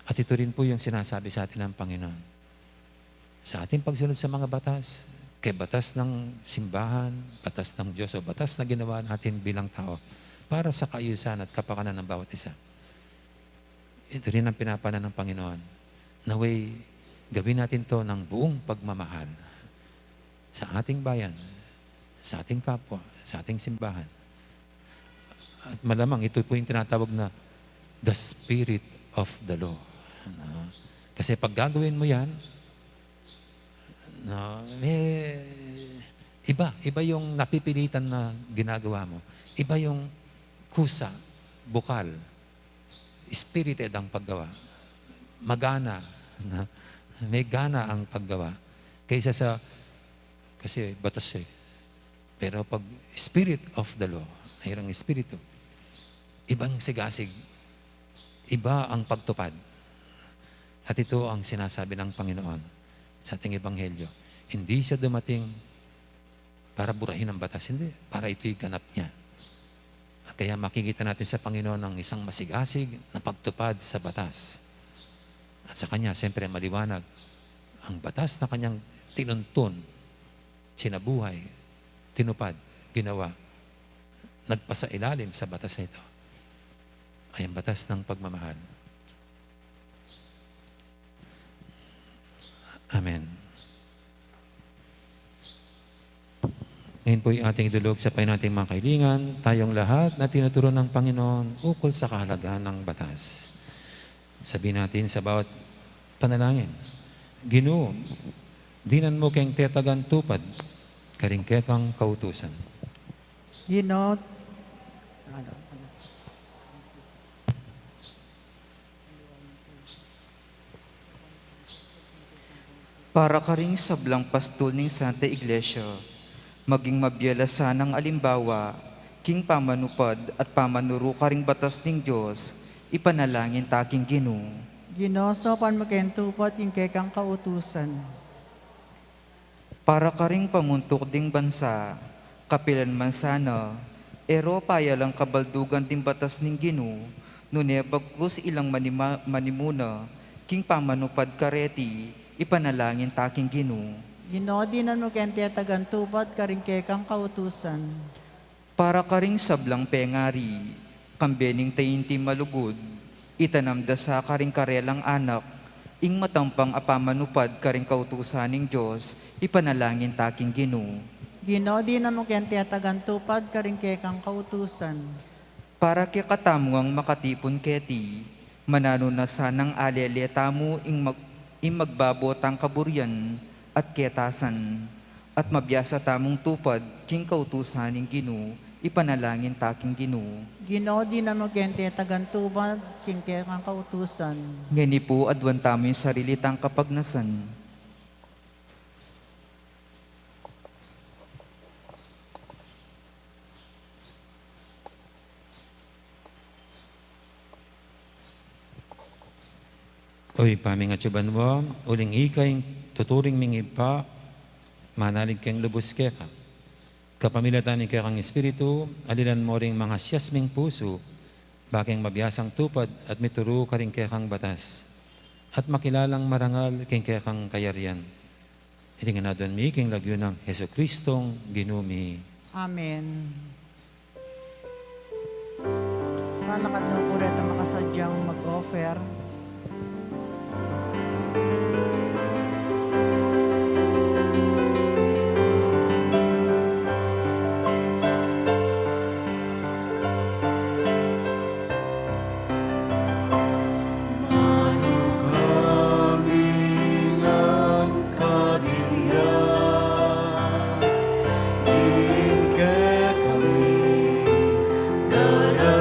At ito rin po yung sinasabi sa atin ng Panginoon. Sa ating pagsunod sa mga batas, kay batas ng simbahan, batas ng Diyos, o batas na ginawa natin bilang tao para sa kaayusan at kapakanan ng bawat isa. Ito rin ang pinapana ng Panginoon. Naway, gawin natin to ng buong pagmamahal sa ating bayan, sa ating kapwa, sa ating simbahan. At malamang ito po yung tinatawag na the spirit of the law. Kasi pag gagawin mo yan, iba yung napipilitan na ginagawa mo. Iba yung kusa, bukal, spirited ang paggawa. Magana, may gana ang paggawa. Kaysa sa, kasi batas eh. Pero pag spirit of the law, mayroong espiritu, ibang sigasig, iba ang pagtupad. At ito ang sinasabi ng Panginoon sa ating Ebanghelyo. Hindi siya dumating para burahin ang batas. Hindi, para ito'y ganap niya. At kaya makikita natin sa Panginoon ang isang masigasig na pagtupad sa batas. At sa Kanya, siyempre maliwanag, ang batas na Kanyang tinuntun, sinabuhay, tinupad, ginawa, nagpasailalim sa batas na ito, ay ang batas ng pagmamahal. Amen. Ngayon po yung ating idulog sa nating mga kailingan, tayong lahat na tinuturo ng Panginoon ukol sa kahalagahan ng batas. Sabihin natin sa bawat panalangin, Ginoo, dinan mo keng tetagan tupad, karingkekang kautusan.
Ginoo,
Para ka ring sablang pastol ng Santa Iglesia, maging mabiyalasan ng alimbawa, king pamanupad at pamanuro ka ring batas ng Diyos, ipanalangin taking Ginoo.
Ginoo, sopan mo kayong tupad yung kekang kautusan.
Para ka ring pamuntok ding bansa, kapilan man sana, ero payalang kabaldugan ding batas ng Ginoo, nune bagkus ilang manimuna, king pamanupad kareti, ipanalangin taking Ginoo.
Ginoo, dinan mo kayong tetagan tupad karing kekang kautusan.
Para ka ring sablang pengari, kambening tayinti malugod, itanamda sa karing karelang anak, ing matampang apamanupad karing kautusan ng Diyos, ipanalangin taking Ginoo.
Ginoo, dinan mo kayong tetagan tupad karing kekang kautusan.
Para kay katamuang makatipon keti, manano na sanang aleleta mo ing magbabotang kaburyan at ketasan, at mabiyasa tamong tupad king kautusan ng Ginoo, ipanalangin taking Ginoo.
Ginoo, dinan mo kayong tetagan tupad king kekang kautusan.
Ngani po adwan tamo yung sarili tang kapagnasan.
Oy, pamingatsuban mo, uling ikay, tuturing mingipa, manalig keng lubos keka. Kapamilatan ni kekang espiritu, alilan mo ring mga siyasming puso, baking mabiyasang tupad at mituro ka ring kekang batas, at makilalang marangal keng kekang kayarian. Ilingan na doon mi king lagyo ng Heso Kristong ginumi.
Amen. Palakad mo po rin ang makasadyang mag-offer.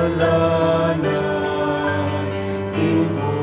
Daralana, imo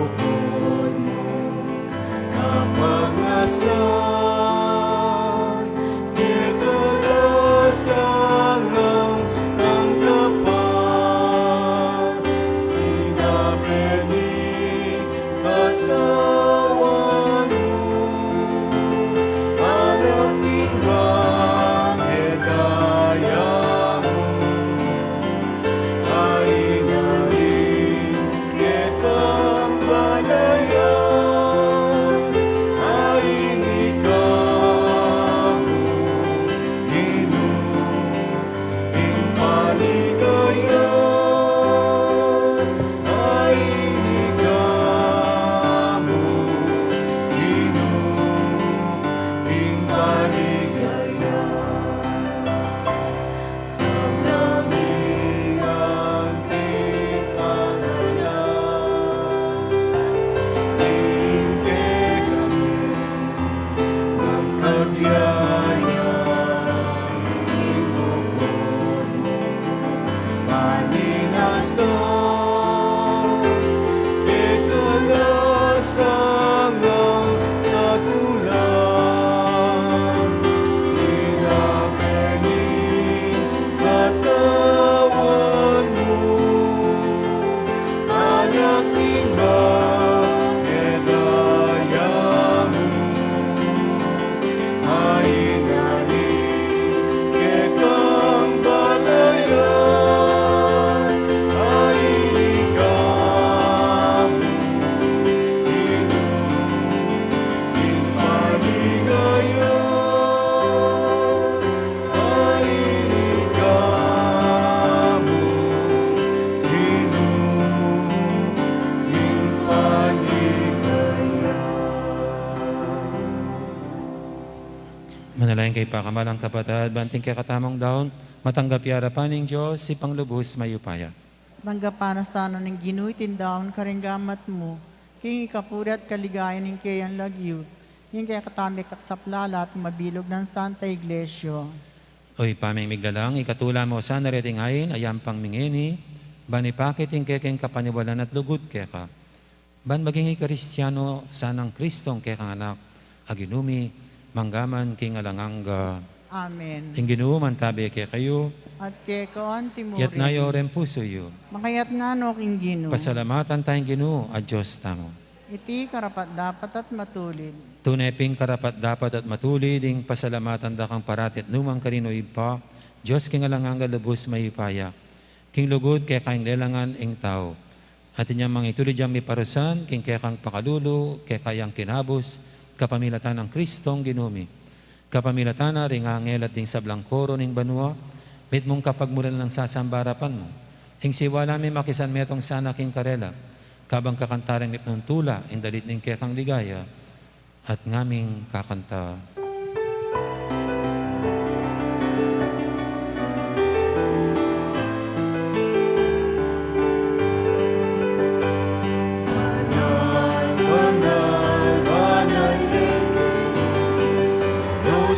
pakamalang kapatid, banting kay katamang daon, matanggap yarapan ng Diyos, si panglubos mayupaya.
Tanggapan na sana ng ginuitin daon karinggamat mo, king ikapuri at kaligayan ng kayan lagyo, yung kaya katami kaksaplala at mabilog ng Santa Iglesia.
Oy, pamimiglalang, ikatula mo sa naritingayin, ayam pang mingini, banipakit yung kekeng kapaniwalan at lugod keka. Ban maging Kristyano sanang Kristong kekang anak, aginumi, manggaman king alanganga.
Amen.
Ting ginuman tabi kay kayo,
At kay koan timuri.
yat na ren puso yu.
Makayat nga no king gino.
Pasalamatan tayong ginu, at Diyos tamo.
Iti karapat dapat at matulid.
Tunay ping karapat dapat at matuli, ding pasalamatan da kang paratit numang karino ipa, Diyos king alanganga lubos mayipaya. King lugod kay kaing lelangan ing tao. At inyang mga ituloy diyang may parusan, king kay kang pakalulu, kay kayang kinabos, kapamilatan ng Kristong ginumi. Kapamilatan na ring angel at ding sablang koro ning banwa, mit mong kapag mula ng sasambarapan mo. Ing siwala may makisan metong sana king karela, kabang kakantaring mit ng tula, ing dalit ning kekang ligaya, at ngaming kakanta.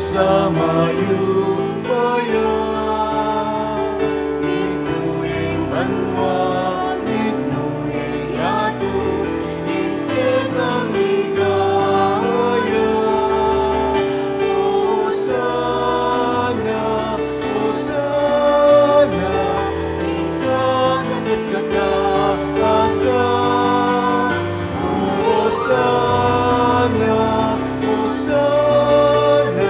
Sama yupaya ituing banwa ituing yatu ikekang ligaya Hosana Hosana ikang atas kataasan Hosana Hosana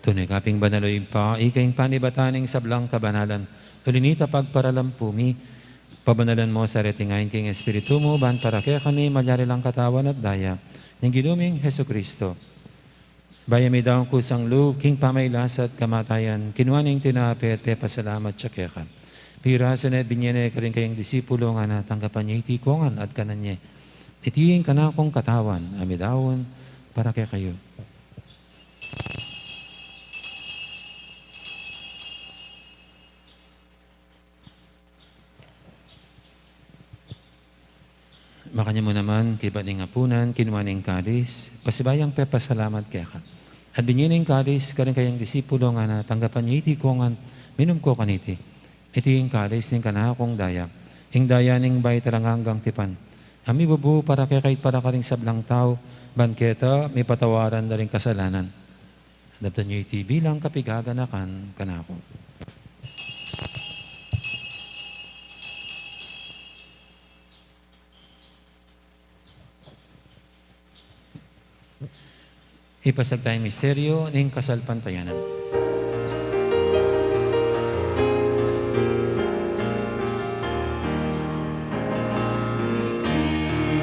Tunay kaping banaloy pa, ikaing panibataning sablang kabanalan, ulinita pagparalampumi, pabanalan mo sa retingayin king Espiritu mo, ban para kaya kami malyari lang katawan at daya, ng ginuming Heso Kristo. Bayami daw kusang loob, king pamaylas at kamatayan, kinuaning tinapit, pasalamat siya kaya. Pira suned binyene ka rin kayong disipulo nga na tanggapan niya itikongan at kananye. Itiing kanakong katawan, amidawon, para kaya kayo. Makanya mo naman, kibaning apunan, kinuaning kalis, pasibayang pasalamat kaya ka. At binyining kalis, ka rin kayang disipulo nga na tanggapan niya itikongan, minum ko kaniti. Iti yung kalis, ning kanakong daya. Ing daya ning bay taranganggang tipan. Ami bubu para kaya kahit para ka rin sablang tao, banketa, may patawaran na rin kasalanan. Dabtan niyo iti bilang kapigaganakan kanako. Ipasag tayong misteryo ng kasalpantayanan.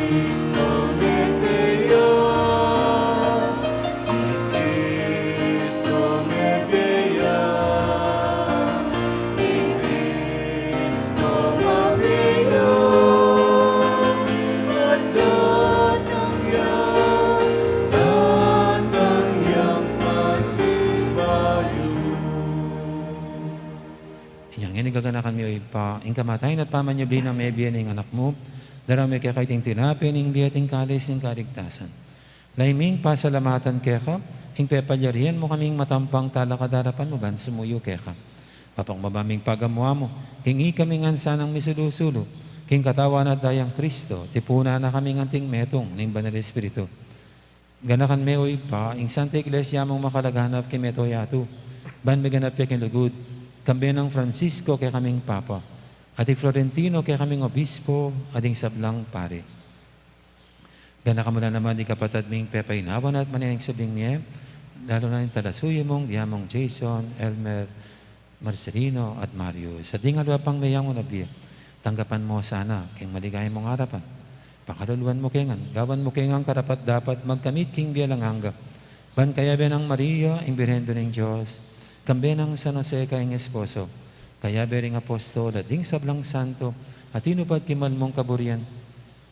Cristo Medea, Cristo Medea, Cristo Medea, datang yang masih bayu.
Inyang inigaganakan mo ipa, ing kamatayin at pamanyabli ng may biyan ng anak mo, darami kaya kaiting tinapin, ing biyating kalis, ing kaligtasan. Laiming pasalamatan kaya ka, ing pepalyarihan mo kaming matampang talakadarapan mo ban sumuyo kaya ka. kapakmabaming pagamuha mo, kingi kami nga sanang misulusulo, king katawan at dayang Kristo, tipuna na kami nganting metong, ning banal Espiritu. Ganakan me oy pa, ing Santa Iglesia mong makalaghanap kay meto yato, ban meganap kay lugod, kambi ng Francisco kay kaming Papa, at Florentino kay kaming Obispo, ating sablang pare. Gana ka muna naman di kapatid ming pepaynawan at manining sabing niya, lalo na yung talasuyo mong diamong Jason, Elmer, Marcelino at Mario. Sa dingalwa pang mayang unabi, tanggapan mo sana king maligay mong harapan. Pakaluluan mo kengan, gawan mo kengan karapat dapat magkamit king biyalang hangga. Ban kaya benang Maria, ing birhendo ng Diyos, kambe ng San Jose kayong esposo, kaya bering apostol at ding sablang santo, at inupad kimal mong kaburian,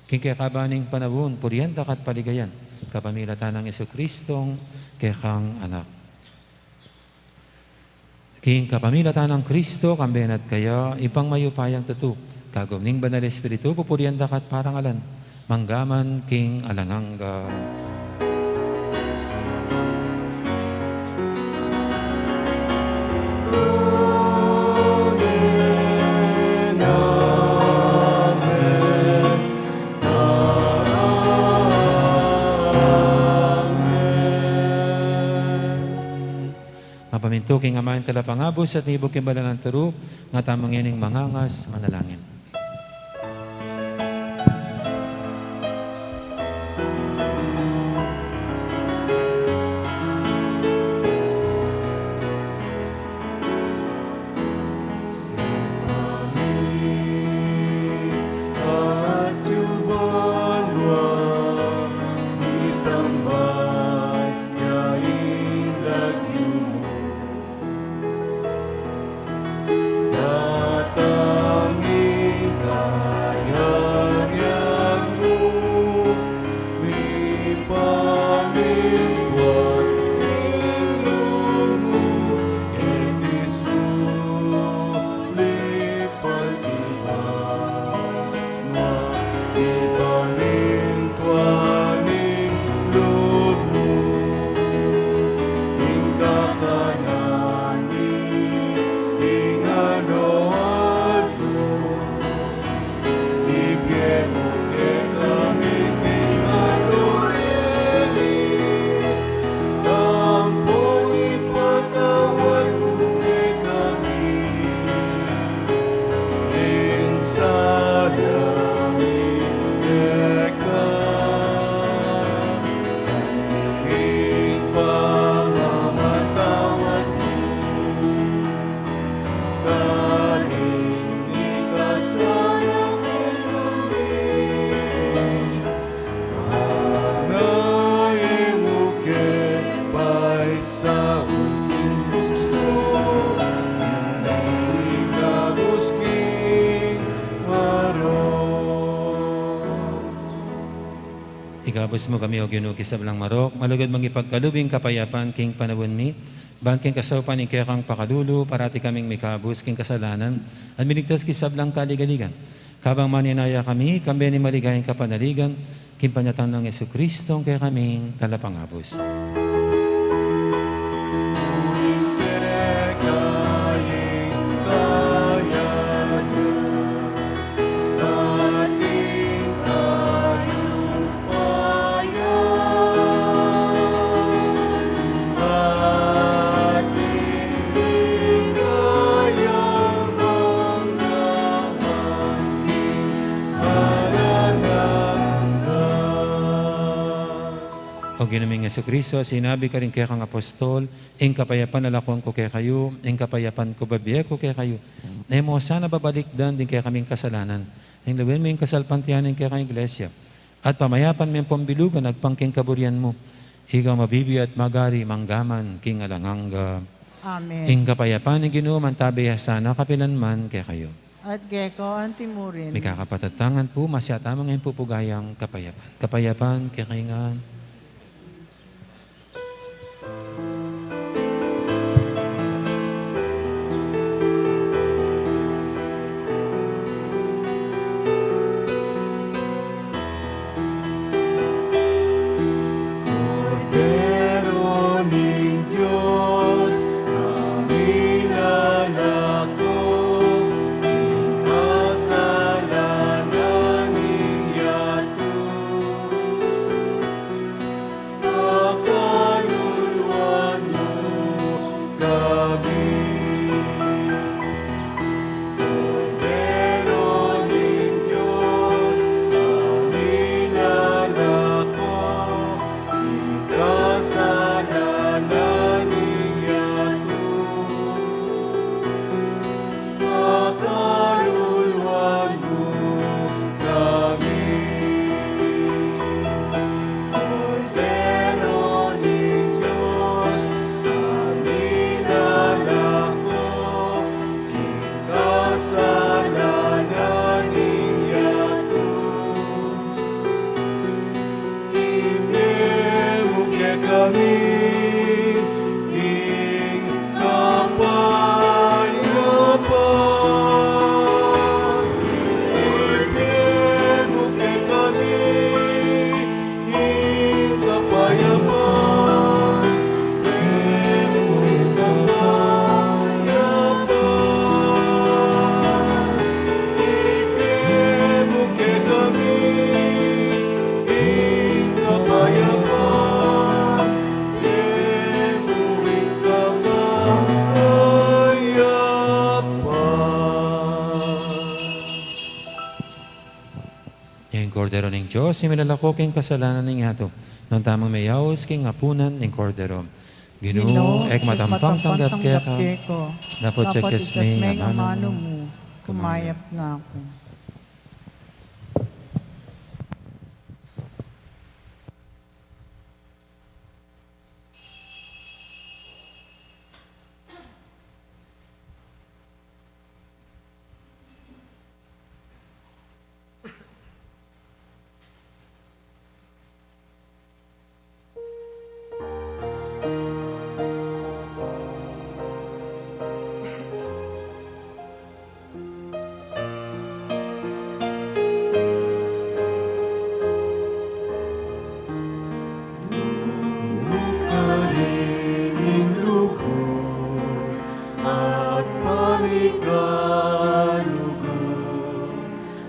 king kakabaning panawon, purienta kat paligayan, kapamilatan ng Jesucristong kekang anak. King kapamilatan ng Kristo, kambenat kaya, ipang mayupayang tutu, kagumning banal Espiritu, pupurienta kat parangalan, manggaman king alangangga. Mapaminto king amahin talapangabos at nibog kimbala ng turo, nga tamang yaning mangangas, manalangin. Igabos mo kami o ginuki sa belang marok, malugod mang ipagkalubing kapayapan king panawon mi, ban king kasawapan ing kaya kang pakalulu, parati kaming mikabos king kasalanan, at minigtas kisablang kaligaligan. Kabang maninaya kami, kambi ni maligayang kapanaligan, king panyatan ng Jesucristo, kaya kaming talapangabos. O ginaming Jesucristo, sinabi ka rin kaya kang apostol, ing kapayapan nalakuan ko kaya kayo, ing kapayapan ko babiya ko kaya kayo. Eh mo sana babalikdan din kaya kaming kasalanan. Ing lawin mo yung kasalpantiyanin kaya kang iglesia. At pamayapan mo yung pambilugan, nagpangking kaburian mo. Ikaw mabibi at magari, manggaman, king alangangga.
Amen.
Ing kapayapan ng ginuman, tabiya sana kapilanman kaya kayo.
At Geko, Antimurin.
May kakapatatangan po, masyatamang yung pupugayang kapayapan. Kapayapan, kaya kaingan.
Cordero ning Diyos, na nilalak
Yung kordero ng Diyos, iminalako king kasalanan ng ato. Nang tamang mayaos king apunan ng kordero. Ginoo, ek matampang tanggap kaya ka. Dapat sa kasmay
ang
ang
mano
mano
mo. Kumayap na ako.
Karining lugod at palikalugod.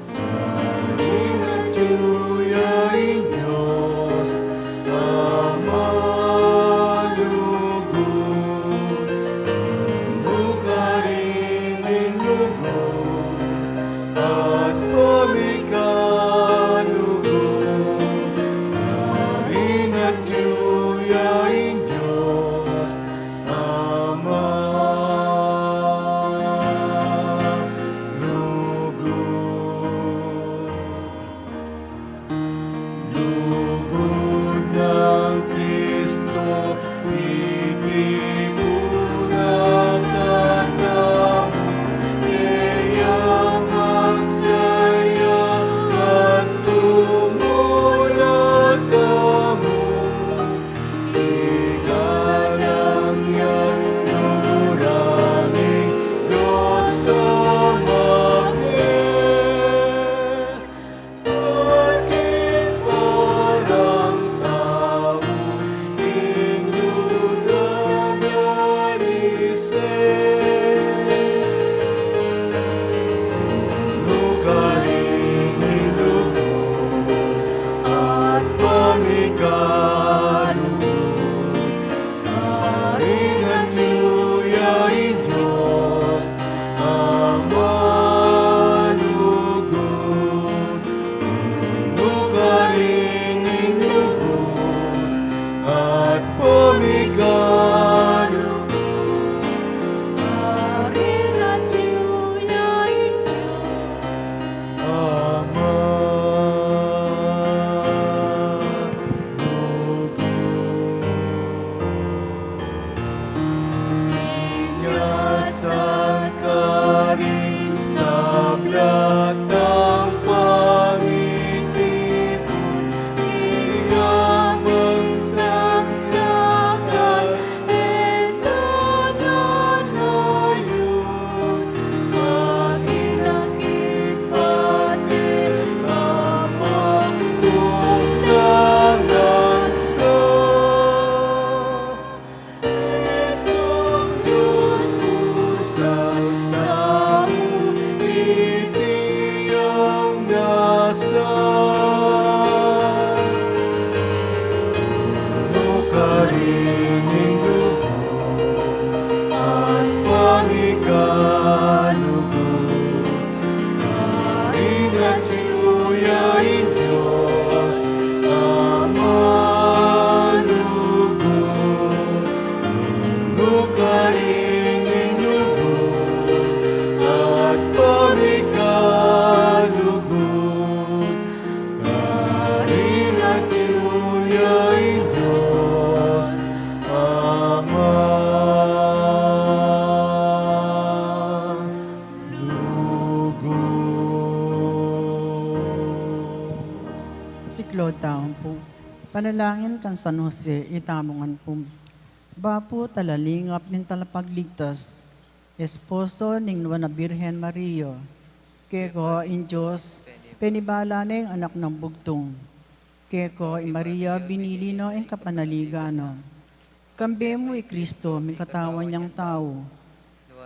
Karin at tuyain Diyos, Ama lugod. Karining lugod at palikalugod. Karin at tuyain Diyos, Ama lugod. Lugod ng Kristo, itipunang tatamo, kaya magsaya at tumulad kamo. Iganang yan, luguraning Diyos tumangin. Bakit parang tao, ingludan alisin? Lugarining lugod at panikalugod. Karin at tuyain Diyos, Ama lugod. Lugarining lugod at panikalugod. Karin at tuyain Diyos, Ama Inyasan ka rin sa blatang pangitipon, iyamang saksakan, ito na ngayon. Maginakit pati kamagtog ng angsa. Isang Diyos usang tamo, itiyang nasa. Lugarining lugod at panikalugod. Karin at tuyain Diyos, Ama lugod. Lugarining lugod at panikalugod. Karin at tuyain Diyos, Ama lugod.
Si Clotaon po. Panalangin kan San Jose, itamongan po. Bapo talalingap nin talapagligtas, esposo ning Nuana Birhen Maria, keko in Diyos, penibala ning anak ng bugtong, keko in Maria binilino in kapanaligano. Kambe mo Kristo, may katawan niyang tao.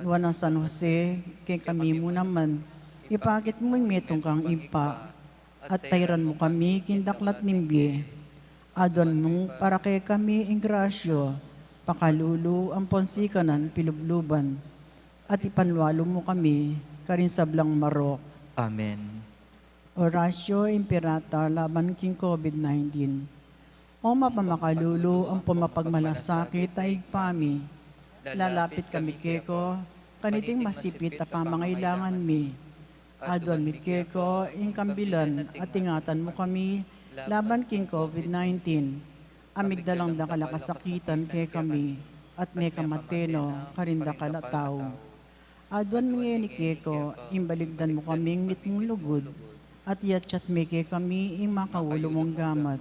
Nuana San Jose, kay kami mo naman, ipakit mo yung metong kang ipa, at tayran mo kami kindaklat nimbi. Adon mo para kay kami ingrasyo, pakalulu ang ponsikanan pilubluban, at ipanwalo mo kami karin sa blang marok.
Amen.
Orasyo Imperata laban king COVID-19. O mapamakalulo ang pumapagmalasakit ay pami. Lalapit kami keko, kaniting masipit na pamangailangan mi. Adwan mi keko, ingkambilan at ingatan mo kami laban king COVID-19. Amigdalang da kalakasakitan kay kami at may kamateno karinda kalataw. Adwan mi ni keko, imbaligdan mo kaming mitmong lugod at yatchat mi kay kami ing makawulo mong gamat.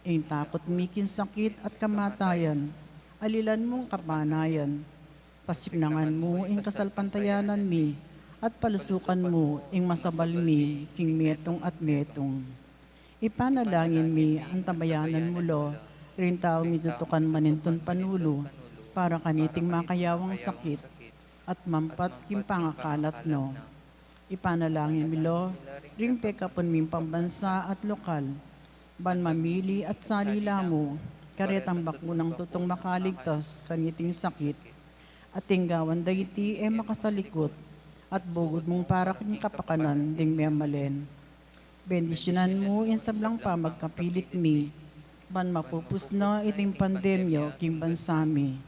Ing takot mikin sakit at kamatayan, alilan mong kapanayan. Pasiknangan mo ing kasalpantayanan mi, at palusukan mo ing masabal mi, king metong at metong. Ipanalangin mi ang tabayanan mo lo, rin tao mitutukan maninton panulo, para kaniting makayawang sakit, at mampat king pangakalat no. Ipanalangin mi lo, ring pekapon mi pambansa at lokal, ban mamili at salila mo, karetang bakunang tutong makaligtas, kaniting sakit, at tinggawan dayti makasalikot, at bugod mong para kang kapakanan, ding memalen. Bendisyonan mo in sablang pa magkapilit mi, ban mapupus na iting pandemyo, king bansami.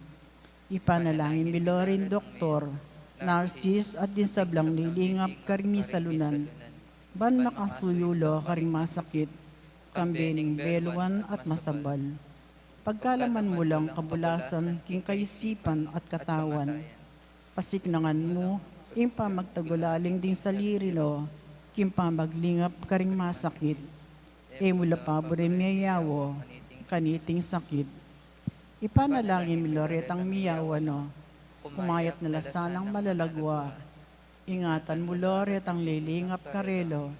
Ipanalangin mi lorin doktor, narsis at din sablang nilingap karing salunan, ban makasuyulo karing masakit, kambening beluan at masabal. Pagkalaman mo lang kabulasan, king kaisipan at katawan. Pasiknangan mo, ing pamagtagulaling ding salirilo, king pamaglingap karing masakit. Mula pabore miyayawo, kaniting sakit. Ipanalangin mi loretang miyawa no, kumayat na lasanang malalagwa. Ingatan mo loretang lilingap karelo,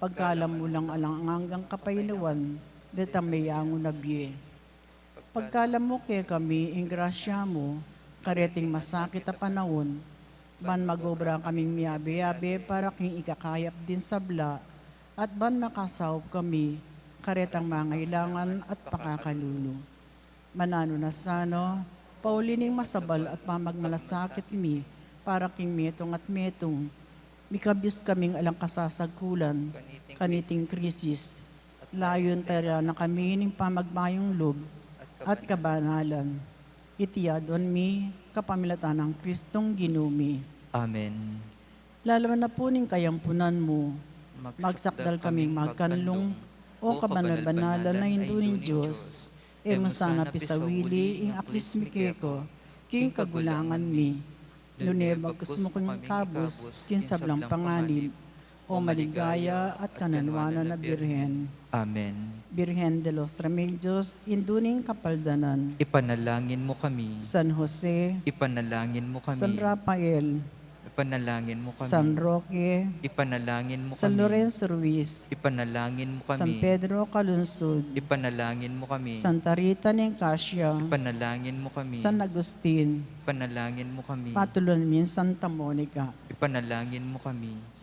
pagkalam mo lang alang-anggang kapailawan, detang mayango na biye. Pagkalam mo kay kami, ing grasya mo, kareting masakit na panahon, ban magobra kaming miyabe-yabe para king ikakayap din sabla, at ban makasaw kami, karetang mangailangan at pakakalulu. Manano na sano, paulining masabal at pamagmalasakit mi, para king metong at metong, mikabis kaming alang kasasagkulan, kaniting krisis, layon tara na kami ng pamagmayong loob at kabanalan. Itiyadon mi, kapamilatan ng Kristong ginumi.
Amen.
Lalaman na po ning kayampunan mo, magsakdal kaming magkanlong, o kabanal-banalan na hindunin Diyos, mo sana pisawili ing aklis mi keko, king kagulangan mi, lunebag kusmo kong kabos, king sablang panganib, o maligaya at kananwana na Birhen.
Amen.
Birhen de los Remedios, induning kapaldanan.
Ipanalangin mo kami.
San Jose,
Ipanalangin mo kami.
San Rafael,
Ipanalangin mo kami.
San Roque,
Ipanalangin mo
San
kami.
Lorenzo Ruiz,
Ipanalangin mo kami.
San Pedro Calunsud,
Ipanalangin mo kami.
Santa Rita Nicasia,
Ipanalangin mo kami.
San Agustin,
Ipanalangin mo kami.
Patulonmin Santa Monica.
Ipanalangin mo kami.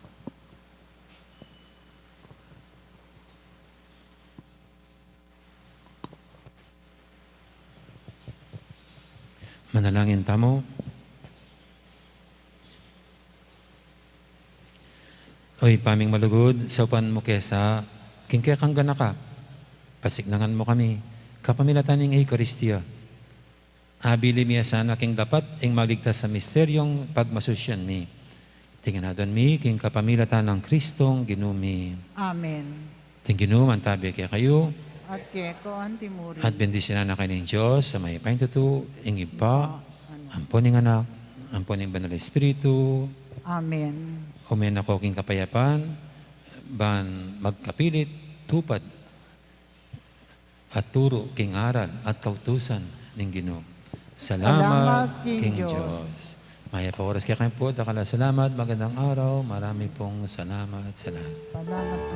Manalangin tamo. Oy, paming malugod, sa upan mo kesa, kingkaya kang gana ka. Pasiknangan mo kami, kapamilatan ng Eucharistia. Abili miya sana king dapat ing maligtas sa misteryong pagmasusyan mi. Tinganadon mi, king kapamilatan ng Kristong ginumi.
Amen.
Ting ginuman tabi kaya kayo,
At keko antimuri.
at bendisyonan na kayo ng Diyos sa may paintuto, ing iba, ampon ng anak, ampon ng banal Espiritu,
Amen.
umen ako king kapayapan, ban magkapilit, tupad, at turo king aral at kautusan ng Ginoo.
Salamat, King
King
Diyos.
Diyos. Maya pa oras kaya kayo po, dakala salamat, magandang araw, marami pong salamat.
Salamat po.